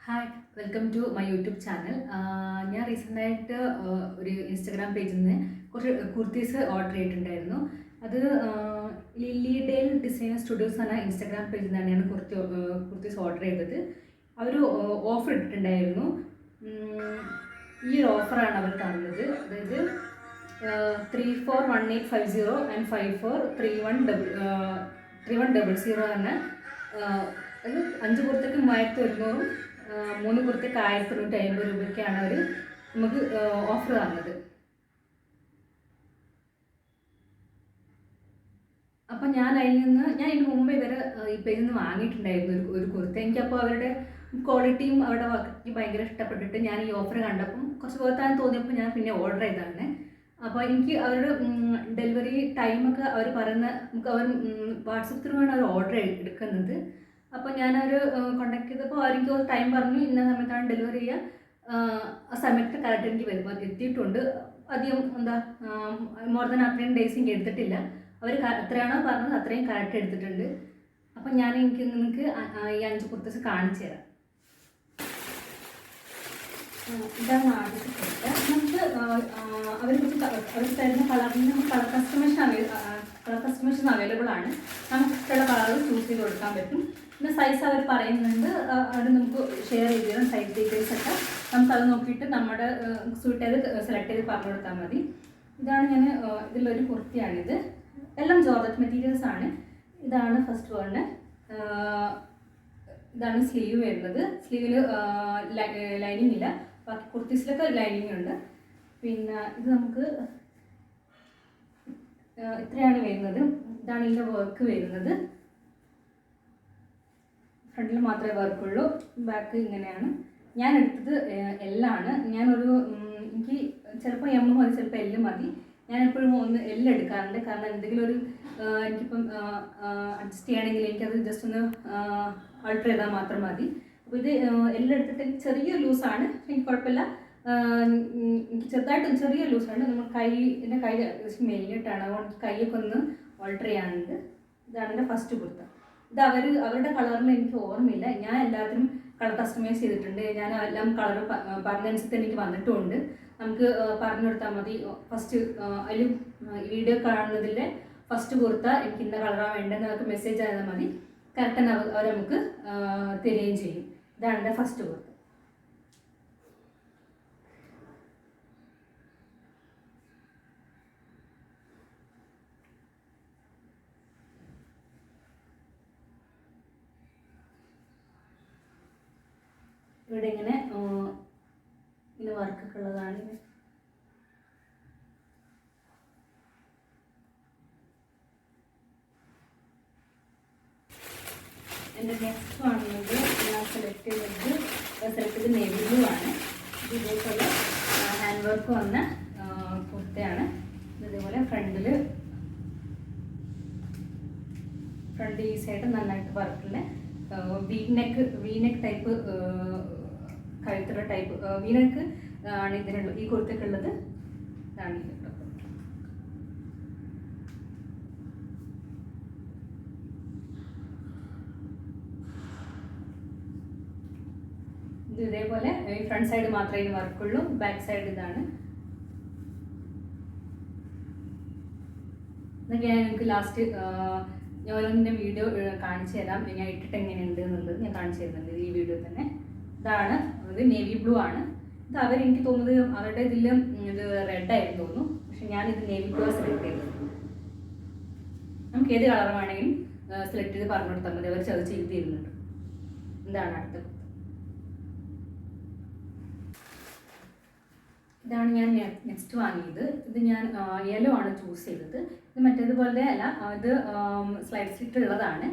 Hi, welcome to my YouTube channel. ഞാൻ റീസെൻ്റായിട്ട് ഒരു ഇൻസ്റ്റഗ്രാം പേജിൽ നിന്ന് കുറച്ച് കുർത്തീസ് ഓർഡർ ചെയ്തിട്ടുണ്ടായിരുന്നു. അത് ലില്ലി ഡെയിൽ ഡിസൈനർ സ്റ്റുഡിയോസ് എന്ന ഇൻസ്റ്റഗ്രാം പേജിൽ നിന്ന് തന്നെയാണ് കുർത്തീസ് ഓർഡർ ചെയ്തത്. അവർ ഓഫർ ഇട്ടിട്ടുണ്ടായിരുന്നു. ഈ ഒരു ഓഫറാണ് അവർ തന്നത്. അതായത് 341850 ആൻഡ് 543100 എന്ന അത് 5 കുർത്തയ്ക്ക് 3100, 3 കുർത്തയ്ക്ക് 1950 രൂപയ്ക്കാണ് അവർ നമുക്ക് ഓഫർ തന്നത്. അപ്പം ഞാൻ ഇതിന് മുമ്പ് ഈ പേജിൽ നിന്ന് വാങ്ങിയിട്ടുണ്ടായിരുന്നു ഒരു കുർത്ത. എനിക്കപ്പോൾ അവരുടെ ക്വാളിറ്റിയും അവരുടെ വർക്ക് ഭയങ്കര ഇഷ്ടപ്പെട്ടിട്ട് ഞാൻ ഈ ഓഫർ കണ്ടപ്പം കുറച്ച് പോകത്താൻ തോന്നിയപ്പോൾ ഞാൻ പിന്നെ ഓർഡർ ചെയ്തതാണ്. അപ്പോൾ എനിക്ക് അവരുടെ ഡെലിവറി ടൈമൊക്കെ അവർ പറയുന്ന അവർ വാട്സപ്പ് ത്രൂവാണ് അവർ ഓർഡർ എടുക്കുന്നത്. അപ്പോൾ ഞാനവർ കോൺടാക്ട് ചെയ്തപ്പോൾ അവർക്ക് ടൈം പറഞ്ഞു, ഇന്ന സമയത്താണ് ഡെലിവറി ചെയ്യുക. ആ സമയത്ത് കറക്റ്റ് എനിക്ക് എത്തിയിട്ടുണ്ട്. അധികം മോർ ദാൻ അത്രയും ഡേയ്സ് എനിക്ക് എടുത്തിട്ടില്ല. അവർ എത്രയാണോ പറഞ്ഞത് അത്രയും കറക്റ്റ് എടുത്തിട്ടുണ്ട്. അപ്പം നിങ്ങൾക്ക് ഈ 5 കുർത്തീസ് കാണിച്ചു തരാം. ഇതാണ് ആദ്യത്തെ കുർത്ത. നമുക്ക് അവർ തരുന്ന കളറിന് നമുക്ക് കളർ കസ്റ്റമൈസേഷൻ അവൈലബിൾ ആണ്. നമുക്ക് ഇഷ്ടമുള്ള കളർ ചൂസ് ചെയ്ത് കൊടുക്കാൻ പറ്റും. പിന്നെ സൈസ് അവർ പറയുന്നുണ്ട്, അത് നമുക്ക് ഷെയർ ചെയ്ത് തരാം. സൈസ് ഡീറ്റെയിൽസ് ഒക്കെ നമുക്കത് നോക്കിയിട്ട് നമ്മുടെ സ്യൂട്ട് ചെയ്ത് സെലക്ട് ചെയ്ത് പറഞ്ഞു കൊടുത്താൽ മതി. ഇതാണ് ഇതിലൊരു കുർത്തിയാണിത്. എല്ലാം ജോർജറ്റ് മെറ്റീരിയൽസ് ആണ്. ഇതാണ് ഫസ്റ്റ് വണ്. ഇതാണ് സ്ലീവ് വരുന്നത്. സ്ലീവിൽ ലൈനിങ് ഇല്ല, ബാക്കി കുർത്തീസിലൊക്കെ ലൈനിങ് ഉണ്ട്. പിന്നെ ഇത് നമുക്ക് ഇത്രയാണ് വരുന്നത്. ഇതാണ് ഇതിൻ്റെ വർക്ക് വരുന്നത്. ഫ്രണ്ടിൽ മാത്രമേ വർക്കുള്ളൂ, ബാക്ക് ഇങ്ങനെയാണ്. ഞാൻ എടുത്തത് എല്ലാണ്. എനിക്ക് ചിലപ്പോൾ എം മതി, ചിലപ്പോൾ എല്ല് മതി. ഞാനെപ്പോഴും ഒന്ന് എല്ല് എടുക്കാറുണ്ട്. കാരണം എന്തെങ്കിലും എനിക്കിപ്പം അഡ്ജസ്റ്റ് ചെയ്യണമെങ്കിൽ എനിക്കത് ജസ്റ്റ് ഒന്ന് ആൾട്ടർ ചെയ്താൽ മാത്രം മതി. അപ്പോൾ ഇത് എല്ലാം എടുത്തിട്ട് ചെറിയ ലൂസാണ്, എനിക്ക് കുഴപ്പമില്ല. എനിക്ക് ചെറിയ ലൂസാണ്. നമ്മൾ എൻ്റെ കൈ മെല്ലിട്ടാണ്, അതുകൊണ്ട് കൈയൊക്കെ ഒന്ന് ഓൾട്ടർ ചെയ്യാനുണ്ട്. ഇതാണ് എൻ്റെ ഫസ്റ്റ് കുർത്ത. ഇത് അവരുടെ കളറിൽ എനിക്ക് ഓർമ്മയില്ല. ഞാൻ എല്ലാത്തിനും കളർ കസ്റ്റമൈസ് ചെയ്തിട്ടുണ്ട്. ഞാൻ എല്ലാം കളർ പറഞ്ഞനുസരിച്ച് എനിക്ക് വന്നിട്ടുമുണ്ട്. നമുക്ക് പറഞ്ഞു കൊടുത്താൽ മതി. ഫസ്റ്റ് അതിൽ വീഡിയോ കാണുന്നതിൻ്റെ ഫസ്റ്റ് കുർത്ത എനിക്ക് ഇന്ന കളറാണ് വേണ്ടതെന്നൊക്കെ മെസ്സേജ് ചെയ്താൽ മതി. കറക്റ്റ് അവർ നമുക്ക് തരികയും ചെയ്യും. ഇതാണ് എൻ്റെ ഫസ്റ്റ് കുർത്ത. ഇവിടെ ഇങ്ങനെ വർക്കൊക്കെ ഉള്ളതാണ്. എൻ്റെ നെക്സ്റ്റ് കാണുന്നത് ഞാൻ സെലക്ട് ചെയ്തത് നേവി ബ്ലൂ ആണ്. ഇതേപോലെ ഹാൻഡ് വർക്ക് വന്ന കുർത്തയാണ്. ഇതേപോലെ ഫ്രണ്ട് ഈ സൈഡ് നന്നായിട്ട് വർക്കുള്ള വി നെക്ക് ടൈപ്പ് കഴുത്തുള്ള ടൈപ്പ് വി നെക്ക് ആണ് ഈ കുർത്തക്കുള്ളത്. ഇതാണ് ഇത്. ഇതേപോലെ ഈ ഫ്രണ്ട് സൈഡ് മാത്രമേ ഇതിന് വർക്കുള്ളൂ, ബാക്ക് സൈഡ് ഇതാണ്. ഇതൊക്കെ ഞാൻ നിങ്ങൾക്ക് ലാസ്റ്റ് ഞാനതിൻ്റെ വീഡിയോ കാണിച്ചു തരാം. ഞാൻ ഇട്ടിട്ട് എങ്ങനെയുണ്ട് എന്നുള്ളത് ഞാൻ കാണിച്ചു തരുന്നുണ്ട് ഈ വീഡിയോ തന്നെ. ഇതാണ് ഇത് നേവി ബ്ലൂ ആണ്. ഇത് എനിക്ക് തോന്നുന്നത് അവരുടെ ഇതിൽ ഇത് റെഡ് ആയിരുന്നു തോന്നുന്നു. പക്ഷെ ഞാനിത് നേവി ബ്ലൂ സെലക്ട് ചെയ്തത്. നമുക്ക് ഏത് കളർ വേണമെങ്കിലും സെലക്ട് ചെയ്ത് പറഞ്ഞു കൊടുത്താൽ മതി, അവർ അത് ചെയ്ത് തരുന്നുണ്ട്. ഇതാണ് അടുത്ത. ഇതാണ് ഞാൻ നെക്സ്റ്റ് വാങ്ങിയത്. ഇത് ഞാൻ യെല്ലോ ആണ് ചൂസ് ചെയ്തത്. ഇത് മറ്റേതുപോലെ അല്ല, ഇത് സ്ലൈഡ് സ്ലിറ്റ് ഉള്ളതാണ്.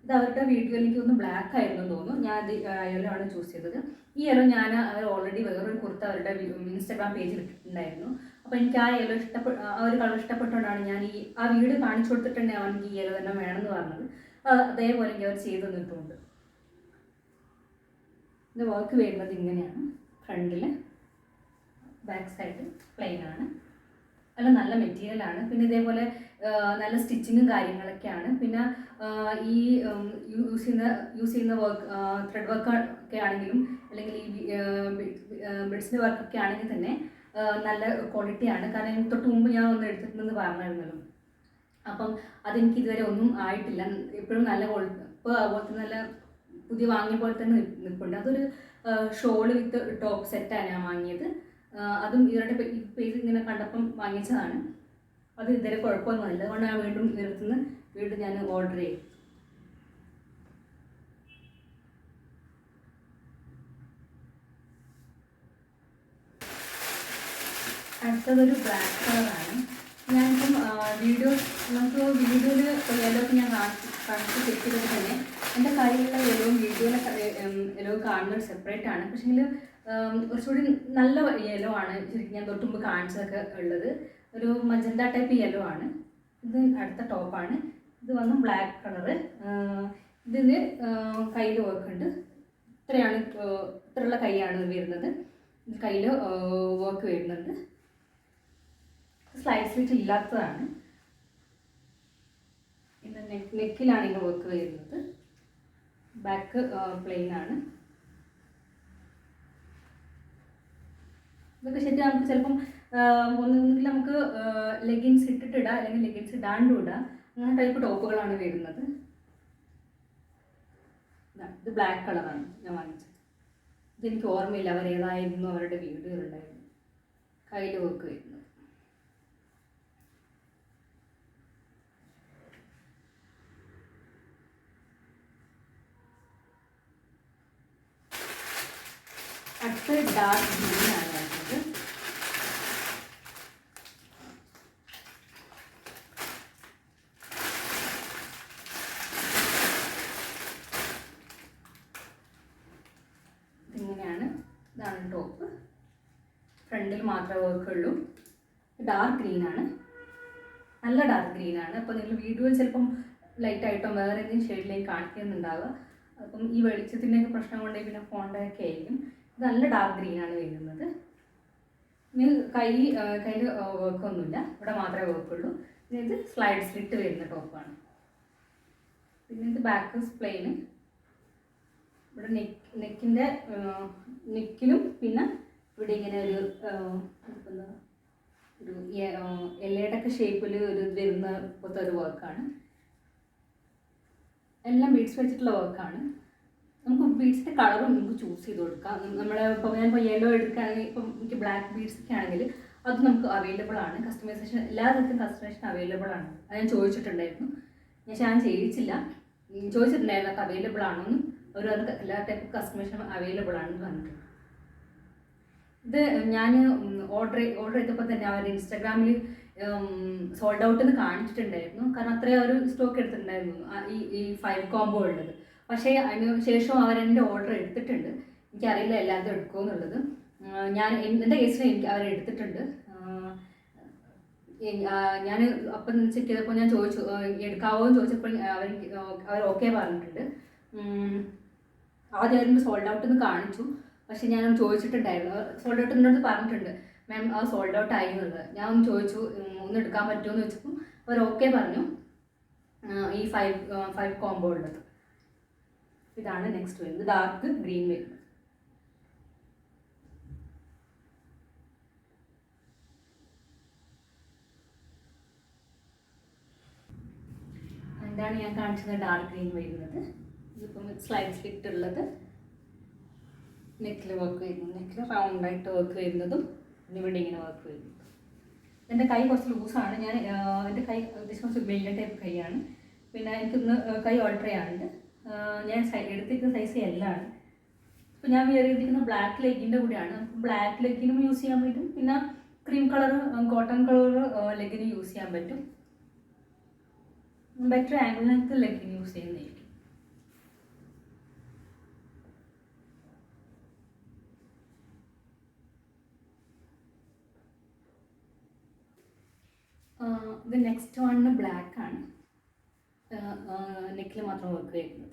ഇത് അവരുടെ വീഡിയോയിൽ എനിക്ക് തോന്നുന്നു ബ്ലാക്ക് ആയിരുന്നു തോന്നുന്നു. ഞാൻ ഇത് യെല്ലോ ആണ് ചൂസ് ചെയ്തത്. ഈ യെല്ലോ അവർ ഓൾറെഡി വേറൊരു കുർത്ത അവരുടെ ഇൻസ്റ്റാഗ്രാം പേജിൽ ഇട്ടിട്ടുണ്ടായിരുന്നു. അപ്പോൾ എനിക്ക് ആ യെല്ലോ ആ ഒരു കളർ ഇഷ്ടപ്പെട്ടുകൊണ്ടാണ് ഞാൻ ആ വീഡിയോ കാണിച്ചു കൊടുത്തിട്ടുണ്ടെങ്കിൽ അവർക്ക് ഈ യെല്ലോ തന്നെ വേണമെന്ന് പറഞ്ഞത്. അതേപോലെ എനിക്ക് അവർ ചെയ്ത് തന്നിട്ടുണ്ട്. ഇത് വർക്ക് വരുന്നത് ഇങ്ങനെയാണ്. ഫ്രണ്ടിൽ, ബാക്ക് സൈഡ് പ്ലെയിൻ ആണ്. എല്ലാം നല്ല മെറ്റീരിയലാണ്. പിന്നെ ഇതേപോലെ നല്ല സ്റ്റിച്ചിങ്ങും കാര്യങ്ങളൊക്കെയാണ്. പിന്നെ ഈ യൂസ് ചെയ്യുന്ന വർക്ക് ത്രെഡ് വർക്ക് ഒക്കെ ആണെങ്കിലും അല്ലെങ്കിൽ ഈ ബിഡ്സിൻ്റെ വർക്കൊക്കെ ആണെങ്കിൽ തന്നെ നല്ല ക്വാളിറ്റിയാണ്. കാരണം തൊട്ട് മുമ്പ് ഞാൻ ഒന്ന് എടുത്തിട്ടുണ്ടെന്ന് പറഞ്ഞിരുന്നല്ലോ. അപ്പം അതെനിക്ക് ഇതുവരെ ഒന്നും ആയിട്ടില്ല. ഇപ്പോഴും നല്ല ഇപ്പോൾ അതുപോലെ നല്ല പുതിയ വാങ്ങിയ പോലെ തന്നെ നിൽപ്പുണ്ട്. അതൊരു ഷോള് വിത്ത് ടോപ്പ് സെറ്റാണ് ഞാൻ വാങ്ങിയത്. അതും ഇവരുടെ പേജ് ഇങ്ങനെ കണ്ടപ്പം വാങ്ങിച്ചതാണ്. അത് ഇതുവരെ കുഴപ്പമൊന്നുമില്ല. അതുകൊണ്ട് ഞാൻ വീണ്ടും ഞാൻ ഓർഡർ ചെയ്യും. അടുത്തതൊരു ബ്ലാക്ക് കളറാണ്. ഞാനിപ്പം വീഡിയോയിൽ യെല്ലോ ഞാൻ കാണിച്ച് ചെക്ക് ചെയ്തപ്പോൾ തന്നെ എൻ്റെ കയ്യിലുള്ള യെല്ലോവും വീഡിയോയിലെ യെല്ലോ കാണുന്നത് സെപ്പറേറ്റ് ആണ്. പക്ഷേങ്കിൽ കുറച്ചുകൂടി നല്ല യെല്ലോ ആണ് ശരിക്കും ഞാൻ തൊട്ട് മുമ്പ് കാണിച്ചതൊക്കെ ഉള്ളത്. ഒരു മജന്ത ടൈപ്പ് യെല്ലോ ആണ്. ഇത് അടുത്ത ടോപ്പാണ്. ഇത് വന്ന് ബ്ലാക്ക് കളറ്. ഇതിന് കയ്യിൽ വർക്കുണ്ട്. ഇത്രയുള്ള കൈയാണ് വരുന്നത്. കയ്യിൽ വർക്ക് വരുന്നുണ്ട്. സ്ലൈഡ് സ്ലിറ്റ് ഇല്ലാത്തതാണ്. പിന്നെ നെക്കിലാണ് ഇതിൻ്റെ വർക്ക് വരുന്നത്. ബാക്ക് പ്ലെയിൻ ആണ്. ഇതൊക്കെ ശരിക്കും നമുക്ക് ചിലപ്പം ഒന്നുകിൽ നമുക്ക് ലെഗിൻസ് ഇട്ടിട്ടിടാം, അല്ലെങ്കിൽ ലെഗിൻസ് ഇടാണ്ടും ഇടാം. അങ്ങനെ ടൈപ്പ് ടോപ്പുകളാണ് വരുന്നത്. ഇത് ബ്ലാക്ക് കളറാണ് ഞാൻ വാങ്ങിച്ചത്. ഇതെനിക്ക് ഓർമ്മയില്ല അവരേതായിരുന്നു അവരുടെ വീഡിയോ ഉണ്ടായിരുന്നു. കയ്യിൽ വർക്ക് വരുന്നത്. അടുത്ത ഡാർക്ക് ഗ്രീനാണ് വരുന്നത്. ഇങ്ങനെയാണ്. ഇതാണ് ടോപ്പ്. ഫ്രണ്ടിൽ മാത്രമേ വർക്കുള്ളൂ. ഡാർക്ക് ഗ്രീനാണ്. നല്ല ഡാർക്ക് ഗ്രീനാണ്. അപ്പോൾ നിങ്ങൾ വീഡിയോയിൽ ചിലപ്പം ലൈറ്റായിട്ടോ വേറെ ഏതെങ്കിലും ഷെയ്ഡിലേക്ക് കാണിക്കുന്നുണ്ടാവുക. അപ്പം ഈ വെളിച്ചത്തിൻ്റെയൊക്കെ പ്രശ്നം കൊണ്ട് പിന്നെ ഫോണിൻ്റെ ഒക്കെ ആയിരിക്കും. ഇത് നല്ല ഡാർക്ക് ഗ്രീനാണ് വരുന്നത്. കയ്യിൽ വർക്കൊന്നുമില്ല, ഇവിടെ മാത്രമേ വർക്കുള്ളൂ. പിന്നെ ഇത് സ്ലൈഡ് സ്ലിറ്റ് വരുന്ന ടോപ്പാണ്. പിന്നെ ഇത് ബാക്ക് പ്ലെയിന്. ഇവിടെ നെക്കിലും പിന്നെ ഇവിടെ ഇങ്ങനെ ഒരു എല്ലയുടെ ഒക്കെ ഷേപ്പിൽ ഒരു വരുന്ന പോലത്തെ ഒരു വർക്കാണ്. എല്ലാം ബീഡ്സ് വെച്ചിട്ടുള്ള വർക്കാണ്. നമുക്ക് ബീഡ്സിൻ്റെ കളറും നമുക്ക് ചൂസ് ചെയ്ത് കൊടുക്കാം. ഞാനിപ്പോൾ യെല്ലോ എടുക്കുകയാണെങ്കിൽ ഇപ്പം എനിക്ക് ബ്ലാക്ക് ബീഡ്സ് ഒക്കെ ആണെങ്കിൽ അത് നമുക്ക് അവൈലബിൾ ആണ്. കസ്റ്റമൈസേഷൻ എല്ലാ തരത്തിലും കസ്റ്റമൈസേഷൻ അവൈലബിൾ ആണ്. അത് ഞാൻ ചോദിച്ചിട്ടുണ്ടായിരുന്നു. ഞാൻ ചോദിച്ചിട്ടുണ്ടായിരുന്നു അത് അവൈലബിൾ ആണോന്ന്. അത് എല്ലാ ടൈപ്പ് കസ്റ്റമൈസേഷൻ അവൈലബിൾ ആണെന്ന് പറഞ്ഞിട്ടുണ്ട്. ഇത് ഞാൻ ഓർഡർ ചെയ്തപ്പോൾ തന്നെ അവർ ഇൻസ്റ്റാഗ്രാമിൽ സോൾഡ് ഔട്ട് എന്ന് കാണിച്ചിട്ടുണ്ടായിരുന്നു. കാരണം അത്രയും ഒരു സ്റ്റോക്ക് എടുത്തിട്ടുണ്ടായിരുന്നു ഈ 5 കോംബോ ഉള്ളത്. പക്ഷേ അതിന് ശേഷം അവരെൻ്റെ ഓർഡർ എടുത്തിട്ടുണ്ട്. എനിക്കറിയില്ല എല്ലാവരും എടുക്കുമോ എന്നുള്ളത്. എൻ്റെ കേസിൽ അവരെടുത്തിട്ടുണ്ട്. ഞാൻ അപ്പം ചെക്ക് ചെയ്തപ്പോൾ ഞാൻ ചോദിച്ചു എടുക്കാവോ എന്ന് ചോദിച്ചപ്പോൾ അവർ ഓക്കെ പറഞ്ഞിട്ടുണ്ട്. ആദ്യം അവരുടെ സോൾഡ് ഔട്ട് എന്ന് കാണിച്ചു. പക്ഷേ ഞാൻ ചോദിച്ചിട്ടുണ്ടായിരുന്നു, സോൾഡ് ഔട്ട് എന്നോട് പറഞ്ഞിട്ടുണ്ട് മാം അത് സോൾഡ് ഔട്ട് ആയി എന്നുള്ളത്. ഞാൻ ഒന്ന് ചോദിച്ചു ഒന്ന് എടുക്കാൻ പറ്റുമോ എന്ന് ചോദിച്ചപ്പോൾ അവർ ഓക്കെ പറഞ്ഞു. ഈ 5 കോംബോ ഉള്ളത്. ഇതാണ് നെക്സ്റ്റ് വരുന്നത്. ഡാർക്ക് ഗ്രീൻ വരുന്നത്. ഇതാണ് ഞാൻ കാണിച്ചത് ഡാർക്ക് ഗ്രീൻ വരുന്നത്. ഇതിപ്പം സ്ലൈഡ് സ്ലിറ്റ് ഉള്ളത്. നെക്കിൽ വർക്ക് വരുന്നത്, നെക്കിൽ റൗണ്ടായിട്ട് വർക്ക് വരുന്നതും പിന്നെ ഇവിടെ ഇങ്ങനെ വർക്ക് വരുന്നത്. എൻ്റെ കൈ കുറച്ച് ലൂസാണ്. എൻ്റെ കൈ അത്യാവശ്യം കുറച്ച് വലിയ ടൈപ്പ് കൈയാണ്. പിന്നെ എനിക്കൊന്ന് കൈ ഓൾട്ടർ ചെയ്യാനുണ്ട്. ഞാൻ എടുത്തിരിക്കുന്ന സൈസ് എല്ലാണ്. ഇപ്പോൾ ഞാൻ വെയർ ചെയ്തിരിക്കുന്ന ബ്ലാക്ക് ലെഗിൻ്റെ കൂടെയാണ്. ബ്ലാക്ക് ലെഗിനും യൂസ് ചെയ്യാൻ പറ്റും. പിന്നെ ക്രീം കളർ കോട്ടൺ കളർ ലെഗിന് യൂസ് ചെയ്യാൻ പറ്റും. ബെറ്റർ ആംഗിളിനകത്ത് ലെഗിന് യൂസ് ചെയ്യുന്നതായിരിക്കും. ഇത് നെക്സ്റ്റ് വണ്ണ് ബ്ലാക്ക് ആണ്. നെക്കിൽ മാത്രം വർക്ക് വരുന്നത്.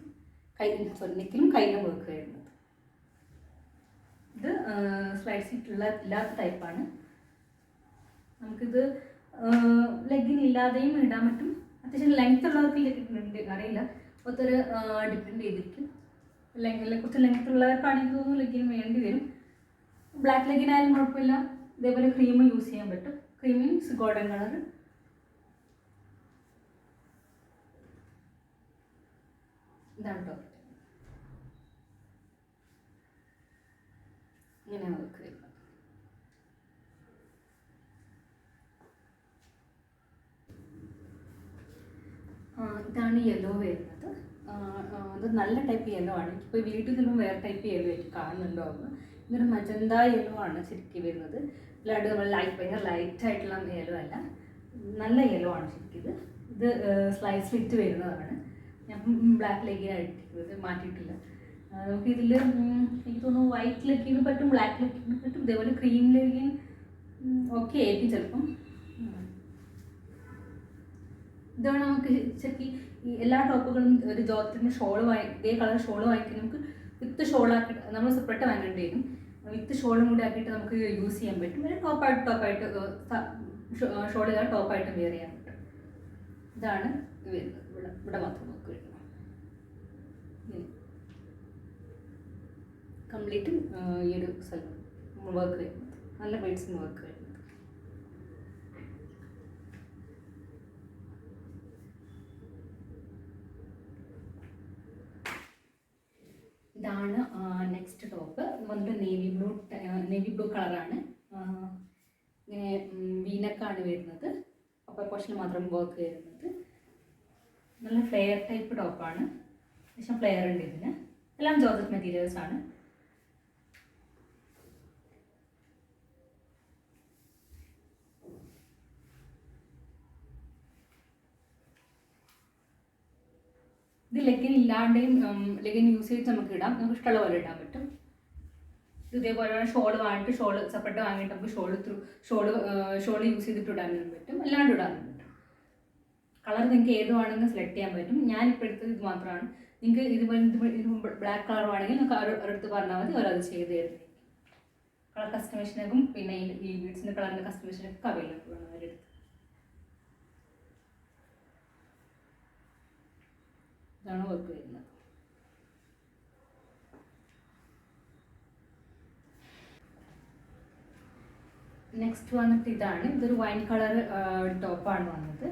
നെക്കിലും കയ്യിലും വർക്ക് വരുന്നത്. ഇത് സ്ലൈഡ് സ്ലിറ്റ് ഇല്ലാത്ത ടൈപ്പാണ്. നമുക്കിത് ലെഗിൻ ഇല്ലാതെയും ഇടാൻ പറ്റും. അത്യാവശ്യം ലെങ്ത് ഉള്ളവർക്ക് ലെഗിൻ അറിയില്ല, ഒത്തൊരു ഡിപ്പെൻഡ് ചെയ്തിരിക്കും. കുറച്ച് ലെങ്ത് ഉള്ളവർക്കാണെങ്കിൽ തോന്നുന്നു ലെഗിൻ വേണ്ടി വരും. ബ്ലാക്ക് ലെഗിൻ ആയാലും കുഴപ്പമില്ല. ഇതേപോലെ ക്രീം യൂസ് ചെയ്യാൻ പറ്റും. Cream means golden colour. ഇതാണ് ടോപ്പ്. ഇങ്ങനെ വർക്ക് വരുന്നത്. ഇതാണ് യെല്ലോ വരുന്നത്. അത് നല്ല ടൈപ്പ് യെല്ലോ ആണ്. ഇപ്പോൾ വീട്ടിൽ നിന്നും വേറെ ടൈപ്പ് യെല്ലോ ആയിട്ട് കാണുന്നുണ്ടോ എന്ന്. ഇതൊരു മജന്ത യെല്ലോ ആണ് ശരിക്കും വരുന്നത്. അല്ലാണ്ട് നമ്മൾ ഭയങ്കര ലൈറ്റ് ആയിട്ടുള്ള യെല്ലോ അല്ല, നല്ല യെല്ലോ ആണ് ശരിക്കും. ഇത് സ്ലൈസ് ഫിറ്റ് വരുന്നതാണ്. ഞാൻ ബ്ലാക്ക് ലെഗിനായിട്ട് മാറ്റിയിട്ടില്ല. നമുക്കിതിൽ എനിക്ക് തോന്നുന്നു വൈറ്റ് ലെഗിന് പറ്റും, ബ്ലാക്ക് ലെഗിന് പറ്റും, ഇതേപോലെ ക്രീം ലെഗിൻ ഓക്കെ ആയിരിക്കും ചിലപ്പം. ഇതാണ് നമുക്ക് ശരിക്കും ഈ എല്ലാ ടോപ്പുകളും ഒരു ജോർജറ്റിൻ്റെ ഷോള് ഇതേ കളർ ഷോള് വാങ്ങിക്കാൻ നമുക്ക് വിത്ത് ഷോളാക്കിയിട്ട് നമ്മൾ സെപ്പറേറ്റ് വാങ്ങേണ്ടി വരും. വിത്ത് ഷോളും കൂടി ആക്കിയിട്ട് നമുക്ക് യൂസ് ചെയ്യാൻ പറ്റും. ഒരു ടോപ്പായിട്ട് ഷോളിലാണ് ടോപ്പായിട്ട് വെയർ ചെയ്യാൻ പറ്റും. ഇതാണ് വരുന്നത്. ഇവിടെ മാത്രം നമുക്ക് വരുന്നത് കംപ്ലീറ്റ് ഈ ഒരു സ്ഥലം വർക്ക് വരുന്നത്. നല്ല ബീഡ്സിന് വർക്ക് വരുന്നത്. ഇതാണ് നെക്സ്റ്റ് ടോപ്പ്. വന്നിട്ട് നേവി ബ്ലൂ കളറാണ്. ഇങ്ങനെ വീനക്കാണ് വരുന്നത്. അപ്പർ പോർഷനിൽ മാത്രം വർക്ക് വരുന്നത്. നല്ല ഫ്ലെയർ ടൈപ്പ് ടോപ്പാണ്. അത്യാവശ്യം ഫ്ലെയർ ഉണ്ട് ഇതിന്. എല്ലാം ജോർജറ്റ് മെറ്റീരിയൽസ് ആണ്. ഇത് ലെഗിൻ ഇല്ലാണ്ടെയും ലെഗിൻ യൂസ് ചെയ്ത് നമുക്ക് ഇടാം. നമുക്ക് ഇഷ്ടമുള്ള പോലെ ഇടാൻ പറ്റും. ഇതേപോലെ ഷോൾ വാങ്ങിയിട്ട് ഷോൾ സെപ്പറേറ്റ് വാങ്ങിയിട്ട് നമുക്ക് ഷോൾ യൂസ് ചെയ്തിട്ട് ഇടാനും പറ്റും, അല്ലാണ്ട് ഇടാനും പറ്റും. കളർ നിങ്ങൾക്ക് ഏത് വേണമെങ്കിലും സെലക്ട് ചെയ്യാൻ പറ്റും. ഞാനിപ്പോൾ എടുത്തത് ഇത് മാത്രമാണ്. നിങ്ങൾക്ക് ഇതുപോലെ ബ്ലാക്ക് കളർ വേണമെങ്കിൽ നിങ്ങൾക്ക് അവരടുത്ത് പറഞ്ഞാൽ മതി, അവരത് ചെയ്ത് തരുന്നത്. കളർ കസ്റ്റമൈസേഷനും പിന്നെ ഈ ബീഡ്സിൻ്റെ കളറിൻ്റെ കസ്റ്റമൈസേഷനൊക്കെ അവൈലബിൾ ആണ് അവരടുത്ത്. ഇതാണ് വർക്ക് വരുന്നത്. നെക്സ്റ്റ് വന്നിട്ട് ഇതാണ്. ഇതൊരു വൈൻ കളർ ടോപ്പാണിത്.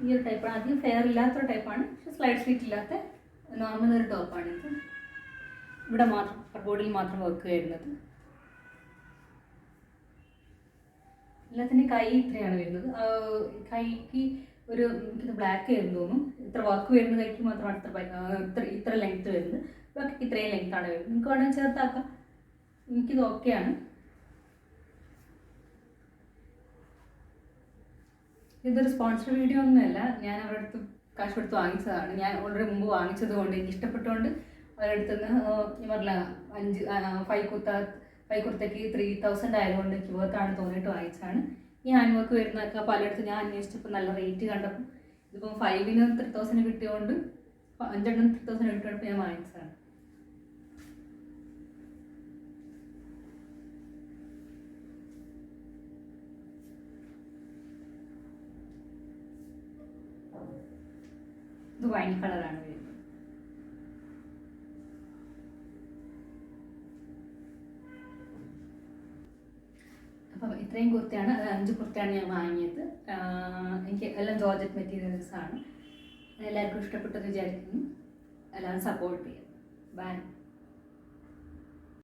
ഈ ഒരു ടൈപ്പാണ്. അധികം ഫെയർ ഇല്ലാത്തൊരു ടൈപ്പാണ്, പക്ഷെ സ്ലൈഡ് സ്ലീറ്റ് ഇല്ലാത്ത നോർമൽ ഒരു ടോപ്പാണിത്. ഇവിടെ മാത്രം ബോഡിയിൽ മാത്രം വർക്ക് വരുന്നത്. എല്ലാത്തിൻ്റെയും കൈ ഇത്രയാണ് വരുന്നത്. കൈക്ക് ഒരു എനിക്കിത് ബ്ലാക്ക് ആയിരുന്നു തോന്നും. ഇത്ര വർക്ക് വരുന്ന കൈക്ക് മാത്രമാണ് ഇത്ര ലെങ്ത്ത് വരുന്നത്. ബാക്കി ഇത്രയും ലെങ്ത്താണ് വരുന്നത്. നിങ്ങൾക്ക് വേണമെങ്കിൽ ചേർത്താക്കാം. എനിക്കിത് ഓക്കെയാണ്. ഇതൊരു സ്പോൺസർ വീഡിയോ ഒന്നുമല്ല. ഞാൻ അവരുടെ അടുത്ത് കാശ് കൊടുത്ത് വാങ്ങിച്ചതാണ്. ഞാൻ ഓൾറെഡി മുമ്പ് വാങ്ങിച്ചത് കൊണ്ട് എനിക്ക് ഇഷ്ടപ്പെട്ടുകൊണ്ട് അവരുടെ അടുത്ത് നിന്ന് ഞാൻ പറഞ്ഞില്ല 5 കുർത്തയ്ക്ക് 3000 ആയതുകൊണ്ട് എനിക്ക് വർക്കാണ് തോന്നിയിട്ട് വാങ്ങിച്ചതാണ്. ഈ ഹാൻഡ് വർക്ക് വരുന്നതൊക്കെ പലയിടത്തും ഞാൻ അന്വേഷിച്ചപ്പോൾ നല്ല റേറ്റ് കണ്ടപ്പോൾ ഇതിപ്പം 5ന് 3000 കിട്ടിയതുകൊണ്ട് 5 3000 കിട്ടിയപ്പോൾ ഞാൻ വാങ്ങിച്ചതാണ്. ഇത് വൈൻ കളറാണ് വരുന്നത്. അപ്പം ഇത്രയും കുർത്തയാണ്, 5 കുർത്തയാണ് ഞാൻ വാങ്ങിയത്. എനിക്ക് എല്ലാം ജോർജറ്റ് മെറ്റീരിയൽസ് ആണ്. എല്ലാവർക്കും ഇഷ്ടപ്പെട്ടത് വിചാരിക്കുന്നു. എല്ലാവരും സപ്പോർട്ട് ചെയ്യും. ബൈ.